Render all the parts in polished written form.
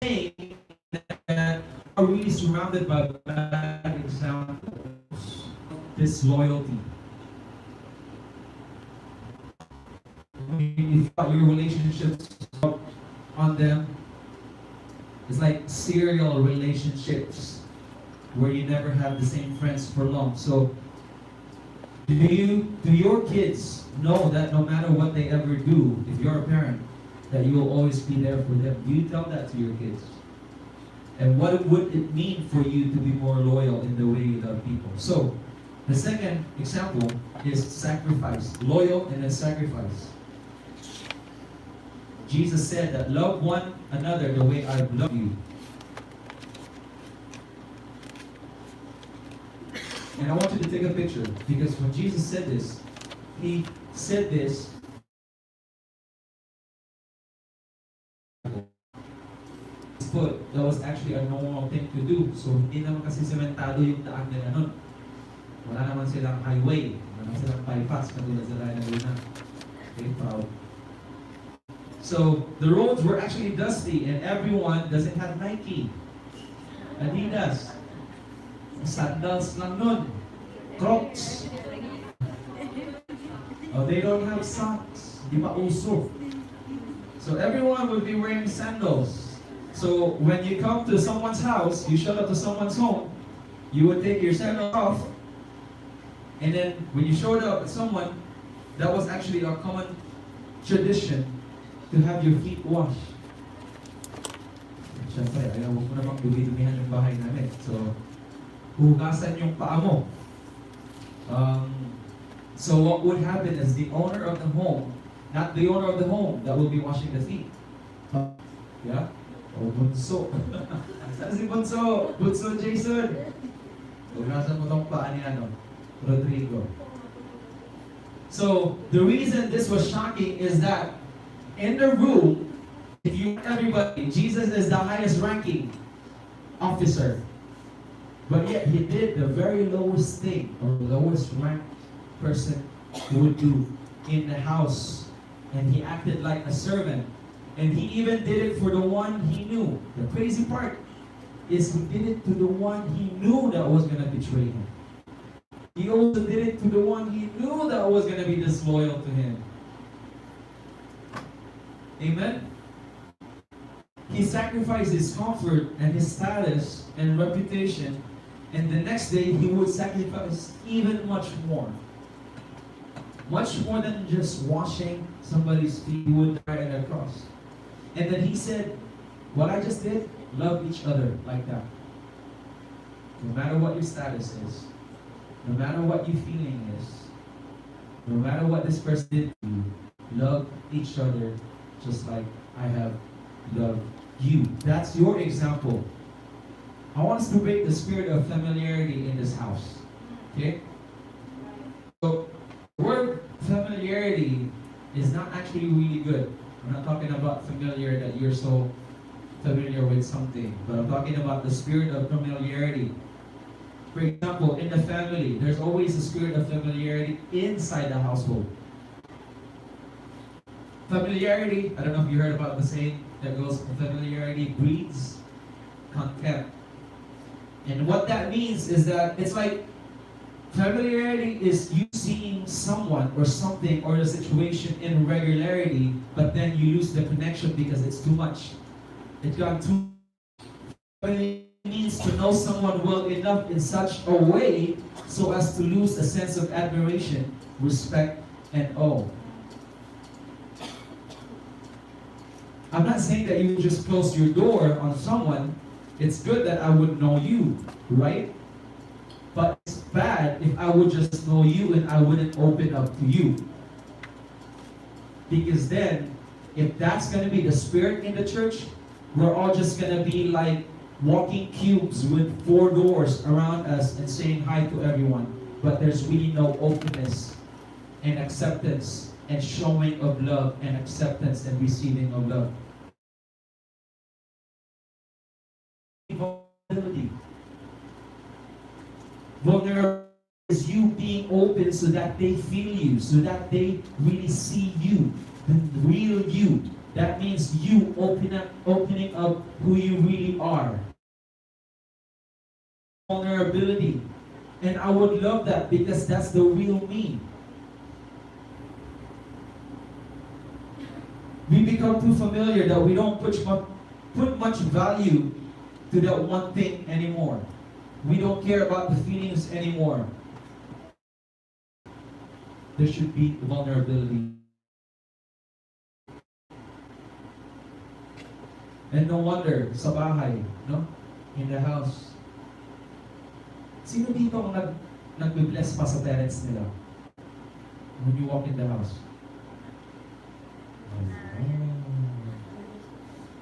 saying that are really surrounded by bad examples, disloyalty. You thought your relationships on them, it's like serial relationships where you never have the same friends for long. So do your kids know that no matter what they ever do, if you're a parent, that you will always be there for them? Do you tell that to your kids? And what would it mean for you to be more loyal in the way you love people? So the second example is sacrifice. Loyal and then sacrifice. Jesus said that love one another the way I love you. And I want you to take a picture, because when Jesus said this, he said this foot. That was actually a normal thing to do. So hindi naman kasi sementado yung daan nila nun. Wala naman silang highway. Wala naman silang bypass katulad sa Raya ng Luna. Okay, proud. So the roads were actually dusty and everyone doesn't have Nike, Adidas, sandals lang nun, Crocs. Oh, they don't have socks. Di ba uso? So everyone would be wearing sandals. So when you come to someone's house, you show up to someone's home, you would take your sandals off, and then when you showed up at someone, that was actually a common tradition to have your feet washed. Siyempre, ayaw mo namang dumi-dumihan yung bahay namin. So, hugasan yung paa mo. So what would happen is the owner of the home, not the owner of the home that will be washing the feet. Yeah? Oh, Bunso. Saan si Bunso? Bunso Jason. Hugasan mo tong paa ni Rodrigo. So, the reason this was shocking is that in the room, if you everybody, Jesus is the highest ranking officer. But yet he did the very lowest thing, or lowest ranked person would do in the house. And he acted like a servant. And he even did it for the one he knew. The crazy part is he did it to the one he knew that was going to betray him. He also did it to the one he knew that was going to be disloyal to him. Amen? He sacrificed his comfort and his status and reputation, and the next day he would sacrifice even much more. Much more than just washing somebody's feet. He would die on a cross. And then he said, what I just did, love each other like that. No matter what your status is, no matter what your feeling is, no matter what this person did to you, love each other just like I have loved you. That's your example. I want us to break the spirit of familiarity in this house. Okay? So, the word familiarity is not actually really good. I'm not talking about familiar that you're so familiar with something, but I'm talking about the spirit of familiarity. For example, in the family, there's always a spirit of familiarity inside the household. Familiarity, I don't know if you heard about the saying that goes, familiarity breeds contempt. And what that means is that it's like familiarity is you seeing someone or something or a situation in regularity, but then you lose the connection because it's too much. It's got too much. It means to know someone well enough in such a way so as to lose a sense of admiration, respect, and awe. I'm not saying that you just close your door on someone. It's good that I would know you, right? But it's bad if I would just know you and I wouldn't open up to you. Because then, if that's going to be the spirit in the church, we're all just going to be like walking cubes with 4 doors around us and saying hi to everyone. But there's really no openness and acceptance and showing of love and acceptance and receiving of love. Vulnerability. Vulnerability is you being open so that they feel you, so that they really see you, the real you. That means you opening up who you really are. Vulnerability. And I would love that because that's the real me. We become too familiar that we don't put much value to that one thing anymore. We don't care about the feelings anymore. There should be vulnerability. And no wonder, sa bahay, no? In the house. Sino dito ang nagbe-bless pa sa parents nila? When you walk in the house.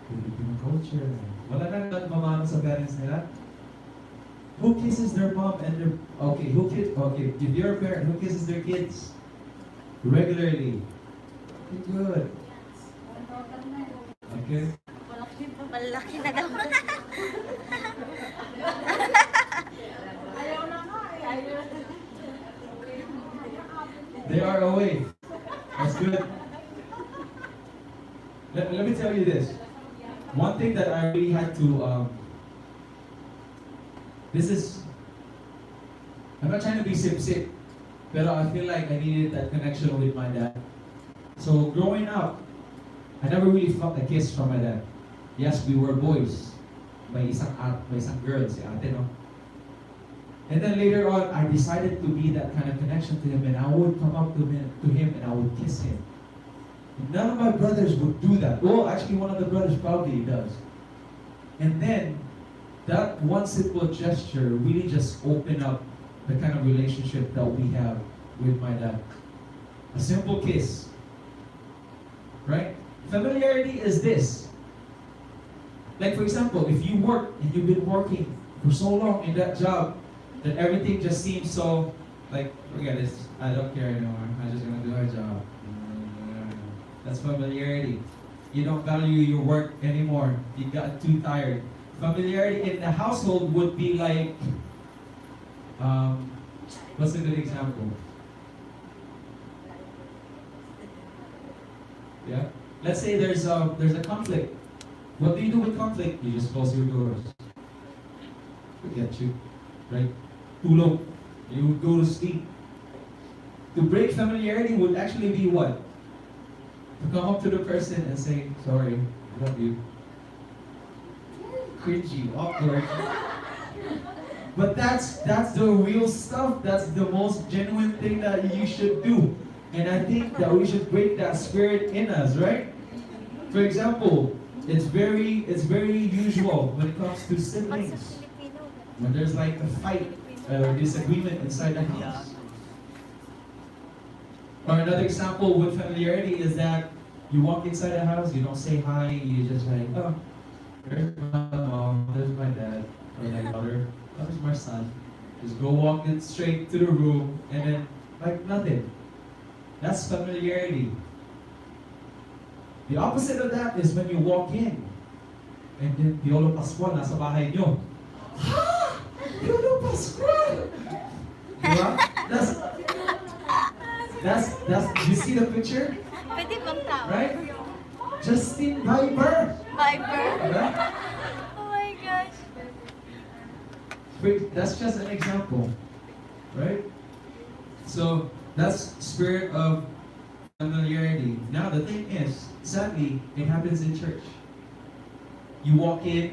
Filipino culture. Wala na nagmamano sa parents nila? Who kisses their mom and their... Okay, if you're a parent, who kisses their kids? Regularly. Good. Okay? Malaki na daw. They are away. That's good. Let me tell you this. One thing that I really had to, I'm not trying to be sip, but I feel like I needed that connection with my dad. So growing up, I never really felt a kiss from my dad. Yes, we were boys. May isang girl, si ate, no? And then later on, I decided to be that kind of connection to him, and I would come up to him and I would kiss him. None of my brothers would do that. Well, actually, one of the brothers probably does. And then, that one simple gesture really just opened up the kind of relationship that we have with my dad. A simple kiss. Right? Familiarity is this. Like, for example, if you work and you've been working for so long in that job that everything just seems so, like, forget this, I don't care anymore, I'm just gonna do my job. That's familiarity. You don't value your work anymore. You got too tired. Familiarity in the household would be like, what's a good example? Yeah? Let's say there's a conflict. What do you do with conflict? You just close your doors. Forget you. Right? Tulog. You would go to sleep. To break familiarity would actually be what? To come up to the person and say, sorry, I love you. Cringy, awkward. But that's the real stuff. That's the most genuine thing that you should do. And I think that we should break that spirit in us, right? For example, it's very usual when it comes to siblings. When there's like a fight or disagreement inside the house. Or another example with familiarity is that you walk inside the house, you don't say hi, you just like, oh, there's my mom, there's my dad, or my daughter, there's my son. Just go walk it straight to the room, and then, like nothing. That's familiarity. The opposite of that is when you walk in, and then Piolo Pascual nasa bahay nyo. Ha! Piolo Pascual! Diba? That's, you see the picture? Pwede bang tao? Right? Justin Bieber! Viber. Right? Oh my gosh. Wait, that's just an example. Right? So, that's spirit of familiarity. Now, the thing is, sadly, it happens in church. You walk in,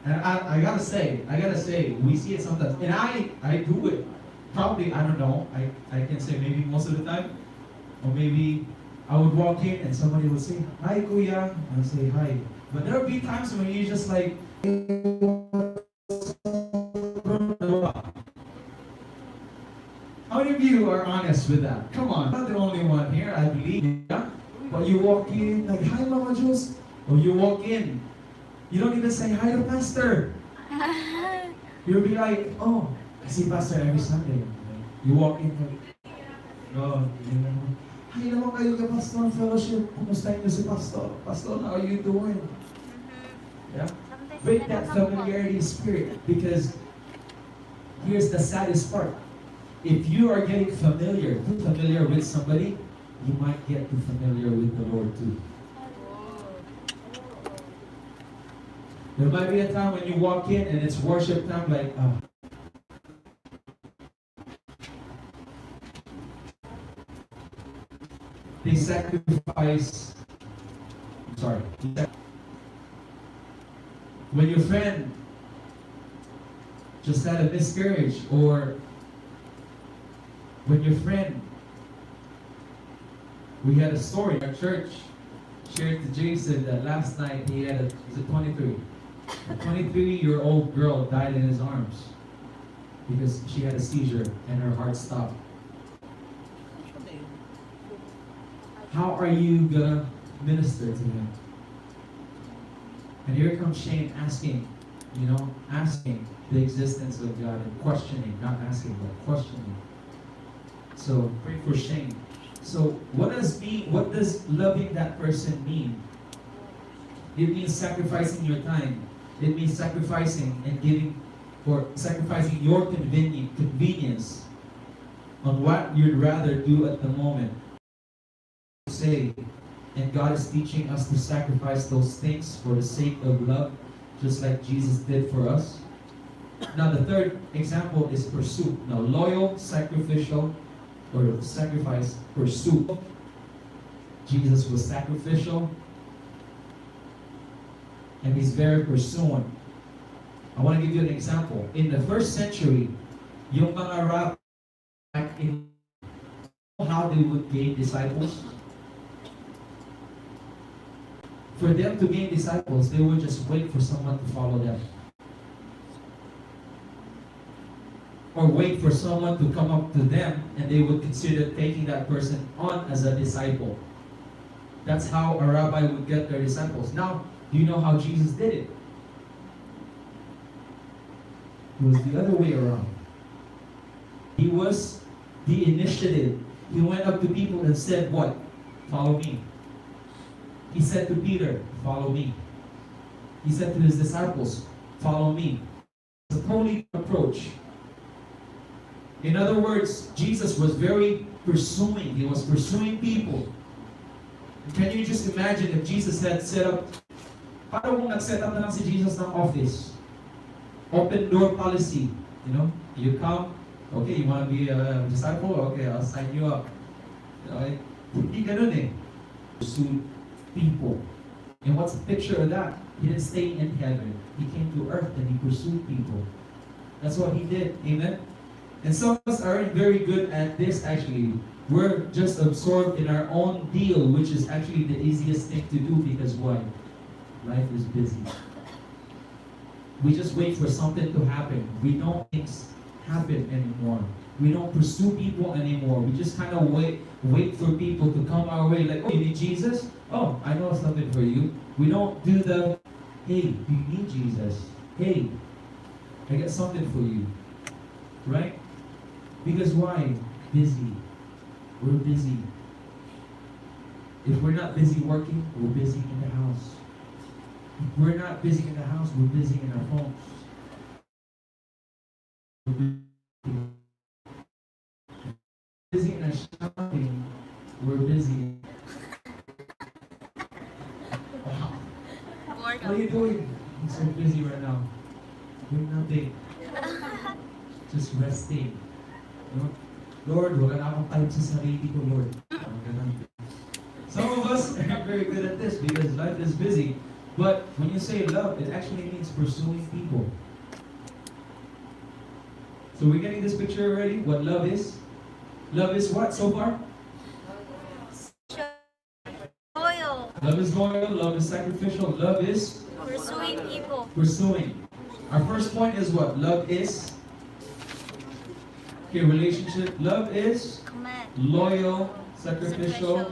and I gotta say, we see it sometimes. And I do it. Probably, I don't know, I can say maybe most of the time. Or maybe I would walk in and somebody would say, hi Kuya, and I'll say hi. But there will be times when you just like, how many of you are honest with that? Come on, I'm not the only one here, I believe. Yeah? But you walk in like, hi Mama Jules. Or you walk in, you don't even say hi to Pastor. You'll be like, oh, I see Pastor every Sunday. You walk in like, oh, you know, hi naman kayo kay Pastor Fellowship. Kumusta niyo si Pastor? Pastor, how are you doing? Yeah? Break that familiarity spirit, because here's the saddest part. If you are getting familiar with somebody, you might get too familiar with the Lord too. There might be a time when you walk in and it's worship time, like, they sacrifice. I'm sorry. When your friend just had a miscarriage, or when your friend, we had a story in our church, shared to Jason that last night he had was it 23? A 23-year-old girl died in his arms because she had a seizure and her heart stopped. How are you gonna minister to him? And here comes Shane asking the existence of God and questioning, not asking, but questioning. So pray for Shane. So what does loving that person mean? It means sacrificing your time. It means sacrificing and giving, or sacrificing your convenience on what you'd rather do at the moment. Say, and God is teaching us to sacrifice those things for the sake of love, just like Jesus did for us. Now the third example is pursuit. Now loyal, sacrificial, or sacrifice, pursuit. Jesus was sacrificial, and he's very pursuing. I want to give you an example. In the first century, yung mga rabbis, in how they would gain disciples. For them to gain disciples, they would just wait for someone to follow them. Or wait for someone to come up to them and they would consider taking that person on as a disciple. That's how a rabbi would get their disciples. Now, do you know how Jesus did it? It was the other way around. He was the initiative. He went up to people and said, what? Follow me. He said to Peter, follow me. He said to his disciples, follow me. It's a totally approach. In other words, Jesus was very pursuing. He was pursuing people. Can you just imagine if Jesus had set up, paano kung nag-set up na lang si Jesus ng office? Open door policy. You come, okay, you want to be a disciple? Okay, I'll sign you up. Hindi ganun eh. Pursue people. And what's the picture of that? He didn't stay in heaven. He came to earth and he pursued people. That's what he did. Amen? And some of us aren't very good at this actually. We're just absorbed in our own deal, which is actually the easiest thing to do because why? Life is busy. We just wait for something to happen. We don't make things happen anymore. We don't pursue people anymore. We just kind of wait for people to come our way. Like, oh, you need Jesus? Oh, I know something for you. We don't do the, hey, do you need Jesus? Hey, I got something for you. Right? Because why? Busy. We're busy. If we're not busy working, we're busy in the house. If we're not busy in the house, we're busy in our homes. We're busy in our shopping. We're busy. Wow. What are you doing? I'm so busy right now. Doing nothing. Just resting. Lord, wala na akong time sa sarili ko, Lord. Some of us are very good at this because life is busy. But when you say love, it actually means pursuing people. So we're getting this picture already, what love is. Love is what so far? Loyal. Love is loyal, love is sacrificial, love is Pursuing people. pursuing. Our first point is what? Love is relationship. Love is Command. loyal, sacrificial,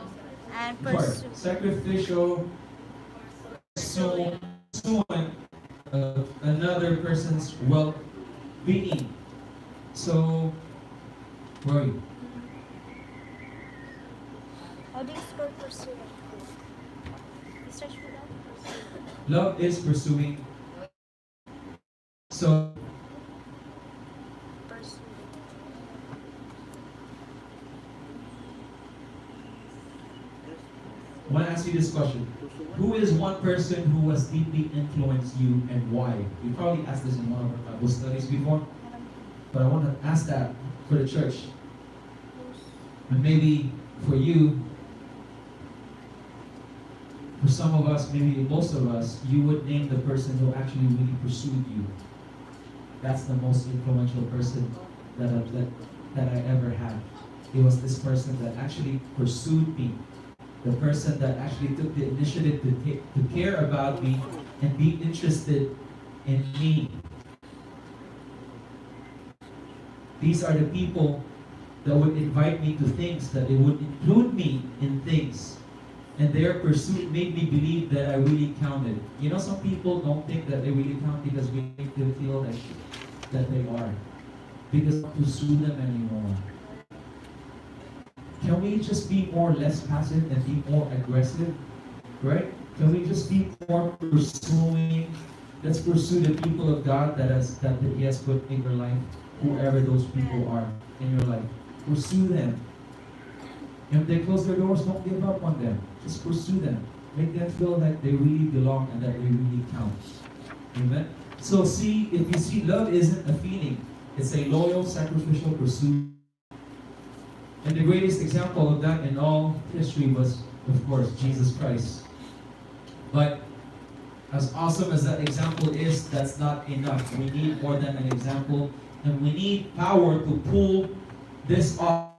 And pursue. sacrificial, pursuing another person's well-being. So, where are you? How do you spell pursue? You search for that? Love is pursuing. So, Pursue. you this question. Who is one person who has deeply influenced you and why? We probably asked this in one of our Bible studies before, but I want to ask that for the church. And maybe for you, for some of us, maybe most of us, you would name the person who actually really pursued you. That's the most influential person that I ever had. It was this person that actually pursued me. The person that actually took the initiative to care about me and be interested in me. These are the people that would invite me to things, that they would include me in things. And their pursuit made me believe that I really counted. You know, some people don't think that they really count because we make them feel like that they are. Because we don't pursue them anymore. Can we just be less passive and be more aggressive? Right? Can we just be more pursuing? Let's pursue the people of God that He has put in your life, whoever those people are in your life. Pursue them. If they close their doors, don't give up on them. Just pursue them. Make them feel like they really belong and that they really count. Amen? So see, if you see, love isn't a feeling. It's a loyal, sacrificial pursuit. And the greatest example of that in all history was, of course, Jesus Christ. But as awesome as that example is, that's not enough. We need more than an example. And we need power to pull this off.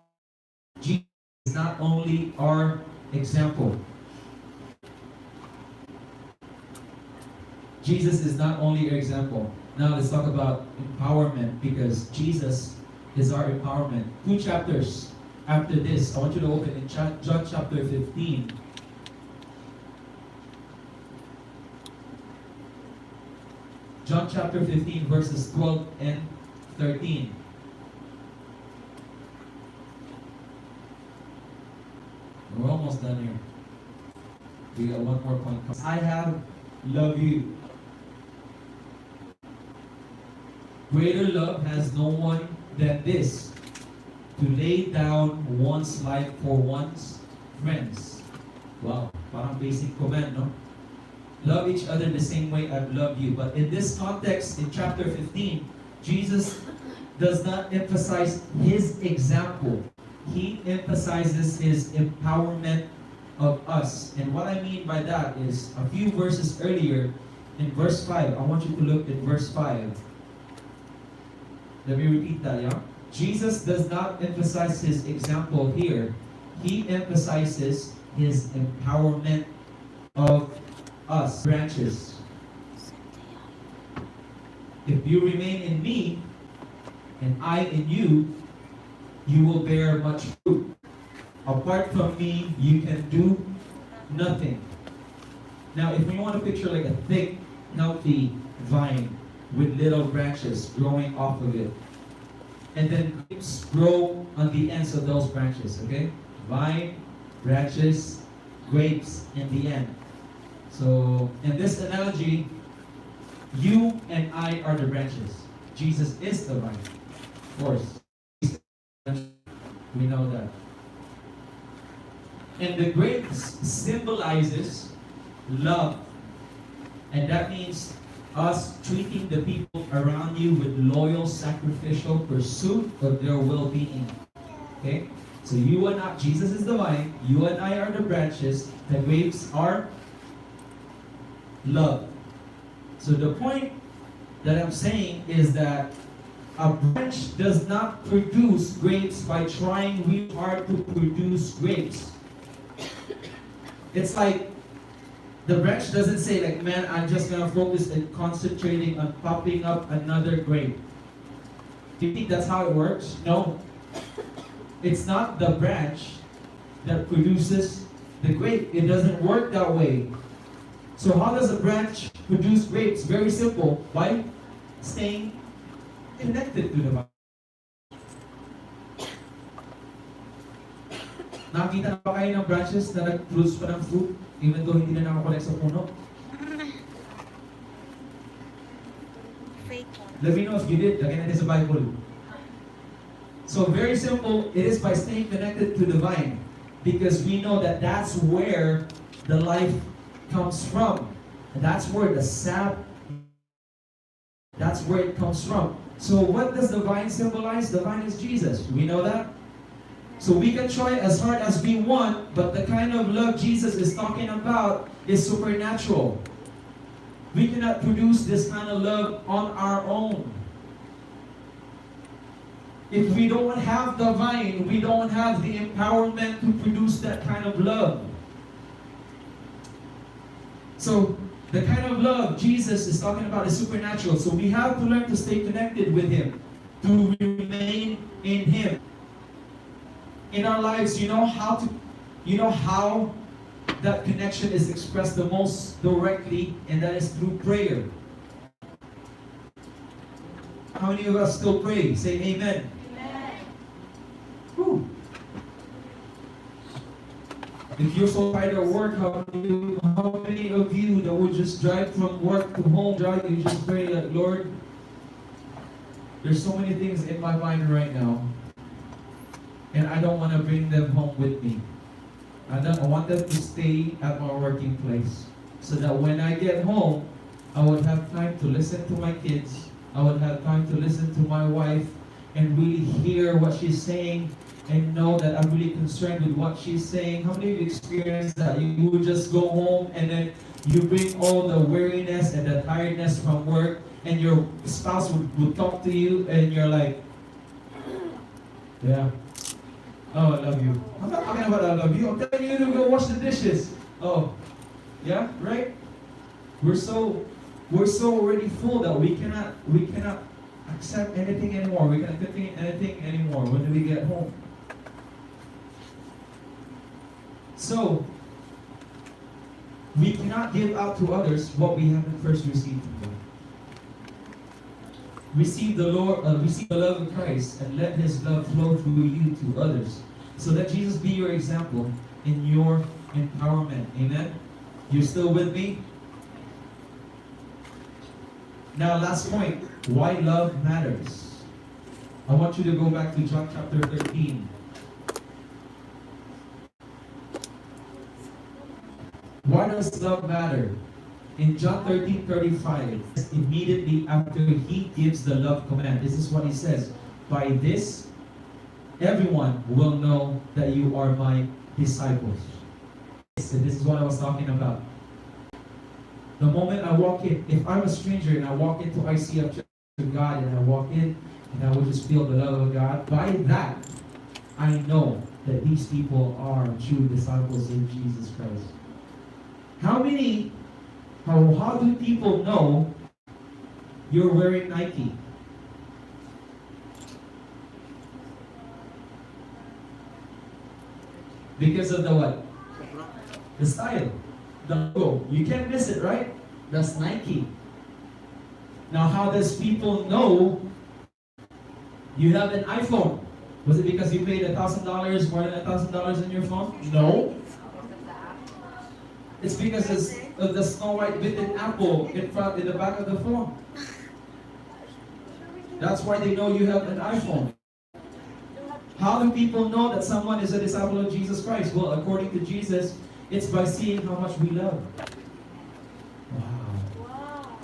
Jesus is not only our example. Jesus is not only your example. Now let's talk about empowerment, because Jesus is our empowerment. 2 chapters after this, I want you to open in John chapter 15. John chapter 15 verses 12 and 13. We're almost done here. We got one more point. I have loved you. Greater love has no one than this, to lay down one's life for one's friends. Wow, parang basic command, no? Love each other the same way I've loved you. But in this context, in chapter 15, Jesus does not emphasize His example. He emphasizes His empowerment of us. And what I mean by that is, a few verses earlier, in verse 5, I want you to look at verse 5. Let me repeat that, yeah? Jesus does not emphasize His example here. He emphasizes His empowerment of us, branches. If you remain in me, and I in you, you will bear much fruit. Apart from me, you can do nothing. Now, if we want to picture like a thick, healthy vine with little branches growing off of it, and then grapes grow on the ends of those branches, okay? Vine, branches, grapes in the end. So, in this analogy, you and I are the branches. Jesus is the vine. Of course. We know that. And the grapes symbolizes love. And that means us treating the people around you with loyal, sacrificial pursuit of their well-being. Okay? So you and I, Jesus is the vine, you and I are the branches, the grapes are love. So the point that I'm saying is that a branch does not produce grapes by trying really hard to produce grapes. It's like the branch doesn't say like, man, I'm just gonna focus and concentrating on popping up another grape. Do you think that's how it works? No. It's not the branch that produces the grape. It doesn't work that way. So how does a branch produce grapes? Very simple. By staying connected to the vine. Nakita na ba kayo ng branches na nag-produce pa ng fruit even though hindi na nakakolect sa puno? Fake one. Let me know if you did. Lagyan natin sa Bible. So very simple. It is by staying connected to the vine, because we know that that's where the life comes from. And that's where the sap, that's where it comes from. So what does the vine symbolize? The vine is Jesus. We know that? So we can try as hard as we want, but the kind of love Jesus is talking about is supernatural. We cannot produce this kind of love on our own. If we don't have the vine, we don't have the empowerment to produce that kind of love. So the kind of love Jesus is talking about is supernatural. So we have to learn to stay connected with Him, to remain in Him. In our lives, you know how that connection is expressed the most directly, and that is through prayer. How many of us still pray? Say amen. Amen. Whew. If you're so tired at work, how many of you that would just drive from work to home, you just pray like, Lord, there's so many things in my mind right now, and I don't want to bring them home with me. I want them to stay at my working place, so that when I get home, I would have time to listen to my kids. I would have time to listen to my wife and really hear what she's saying and know that I'm really concerned with what she's saying. How many of you experienced that? You would just go home and then you bring all the weariness and the tiredness from work, and your spouse would talk to you and you're like, yeah. Oh, I love you. I'm not talking about I love you. I'm telling you to go wash the dishes. Oh, yeah, right? We're so already full that we cannot accept anything anymore. We cannot think anything anymore when we get home. So we cannot give out to others what we haven't first received from God. Receive the love of Christ, and let His love flow through you to others. So let Jesus be your example in your empowerment. Amen? You're still with me? Now, last point. Why love matters. I want you to go back to John chapter 13. Why does love matter? In John 13:35, immediately after He gives the love command, this is what He says: by this, everyone will know that you are my disciples. So this is what I was talking about. The moment I walk in, if I'm a stranger and I walk into ICF Church of God, and I walk in and I will just feel the love of God, by that, I know that these people are true disciples of Jesus Christ. How do people know you're wearing Nike? Because of the what? The style. The logo. You can't miss it, right? That's Nike. Now, how does people know you have an iPhone? Was it because you paid $1,000, more than $1,000 in your phone? No. It's because of the Snow White bitten apple in the back of the phone. That's why they know you have an iPhone. How do people know that someone is a disciple of Jesus Christ? Well, according to Jesus, it's by seeing how much we love. Wow.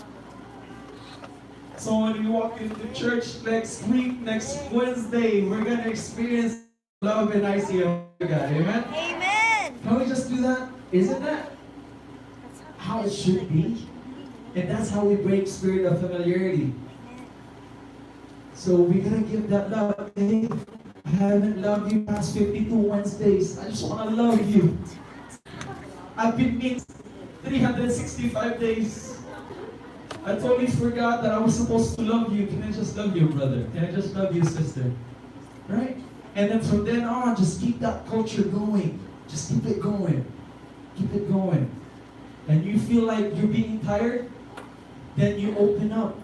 So when we walk into church next week, next Wednesday, we're going to experience love in ICF. Amen? Amen. Can we just do that? Isn't that how it should be? And that's how we break spirit of familiarity. So we're going to give that love. Hey, I haven't loved you past 52 Wednesdays. I just want to love you. I've been mean 365 days. I totally forgot that I was supposed to love you. Can I just love you, brother? Can I just love you, sister? Right? And then from then on, just keep that culture going. Just keep it going. Keep it going. And you feel like you're being tired, then you open up.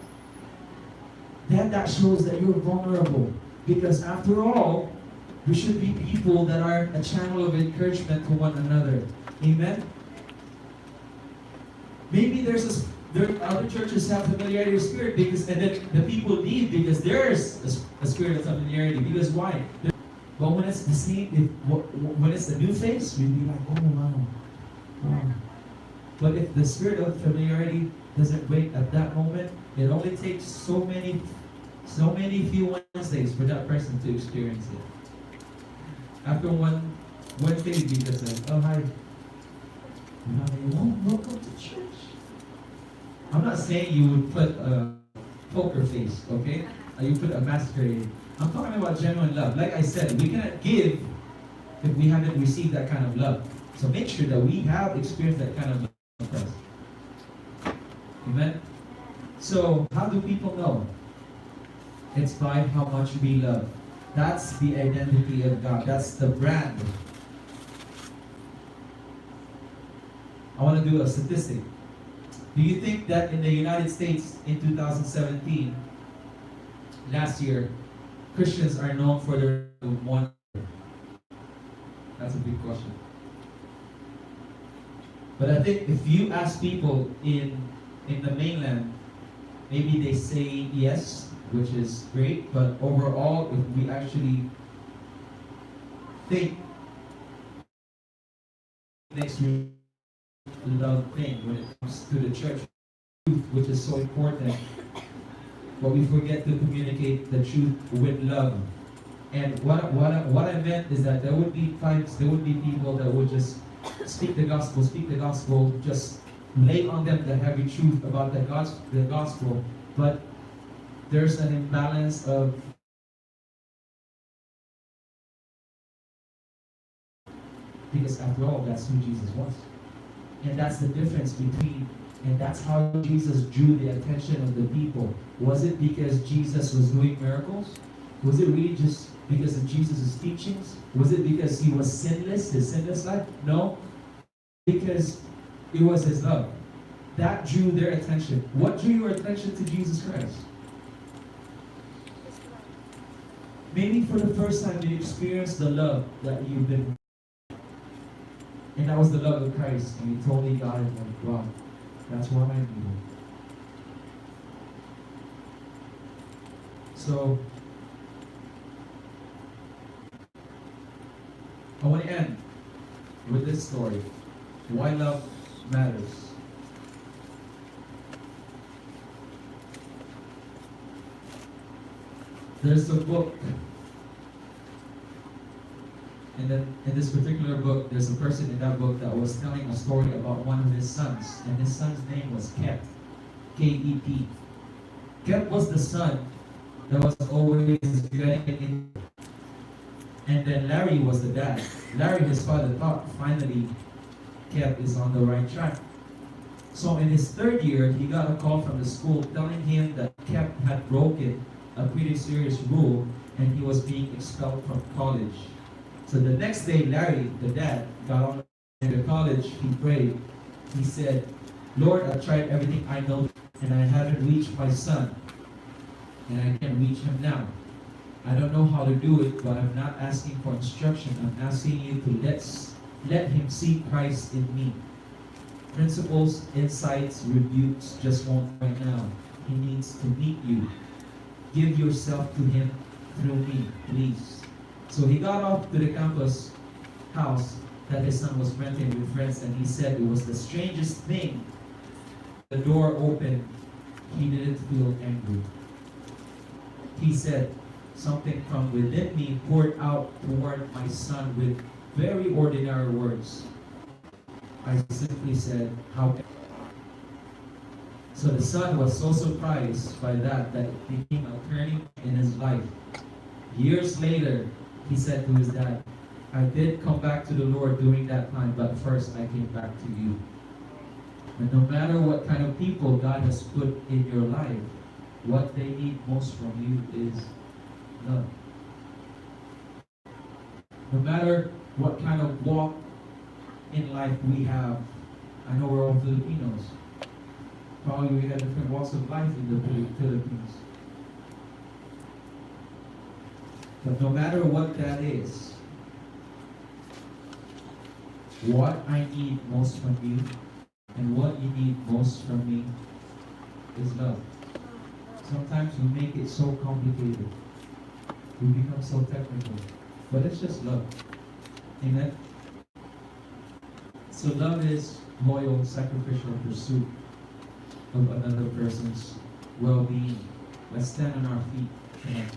Then that shows that you're vulnerable. Because after all, we should be people that are a channel of encouragement to one another. Amen? Maybe other churches have familiarity of spirit, and then the people leave because there's a spirit of familiarity. Because why? But when it's the same, when it's the new face, we'd be like, oh wow, But if the spirit of familiarity doesn't break at that moment, it only takes so many few Wednesdays for that person to experience it. After one Wednesday, you just like, oh hi, welcome to church. I'm not saying you would put a poker face, okay? You put a masquerade. I'm talking about genuine love. Like I said, we cannot give if we haven't received that kind of love. So make sure that we have experienced that kind of love first. Amen? So how do people know? It's by how much we love. That's the identity of God. That's the brand. I want to do a statistic. Do you think that in the United States in 2017, last year, Christians are known for their one? That's a big question. But I think if you ask people in the mainland, maybe they say yes, which is great, but overall, if we actually think next year love thing when it comes to the church, which is so important, but we forget to communicate the truth with love. And what I meant is that there would be times, there would be people that would just speak the gospel, just lay on them the heavy truth about the gospel, but there's an imbalance of because after all, that's who Jesus was. And that's the difference between, and that's how Jesus drew the attention of the people. Was it because Jesus was doing miracles? Was it really just because of Jesus' teachings? Was it because he was sinless, his sinless life? No. Because it was his love. That drew their attention. What drew your attention to Jesus Christ? Maybe for the first time you experienced the love that you've been. And that was the love of Christ. And you totally got it. Like, wow, that's what I needed. So, I want to end with this story. Why love matters. There's a book. And then in this particular book, there's a person in that book that was telling a story about one of his sons. And his son's name was Kep. K-E-P. Kep was the son that was always getting in. And then Larry was the dad. Larry, his father, thought finally Kep is on the right track. So in his third year, he got a call from the school telling him that Kep had broken a pretty serious rule and he was being expelled from college. So the next day, Larry, the dad, got on in the college, he prayed. He said, Lord, I've tried everything I know and I haven't reached my son. And I can't reach him now. I don't know how to do it, but I'm not asking for instruction. I'm asking you to let him see Christ in me. Principles, insights, rebukes just won't right now. He needs to meet you. Give yourself to him through me, please. So he got off to the campus house that his son was renting with friends, and he said it was the strangest thing. The door opened. He didn't feel angry. He said, something from within me poured out toward my son with very ordinary words. I simply said, how can. So the son was so surprised by that it became a turning in his life. Years later, he said to his dad, I did come back to the Lord during that time, but first I came back to you. And no matter what kind of people God has put in your life, what they need most from you is love. No matter what kind of walk in life we have, I know we're all Filipinos. Probably we have different walks of life in the Philippines. But no matter what that is, what I need most from you and what you need most from me is love. Sometimes we make it so complicated. We become so technical. But it's just love. Amen? So love is loyal, sacrificial pursuit of another person's well-being. Let's stand on our feet tonight.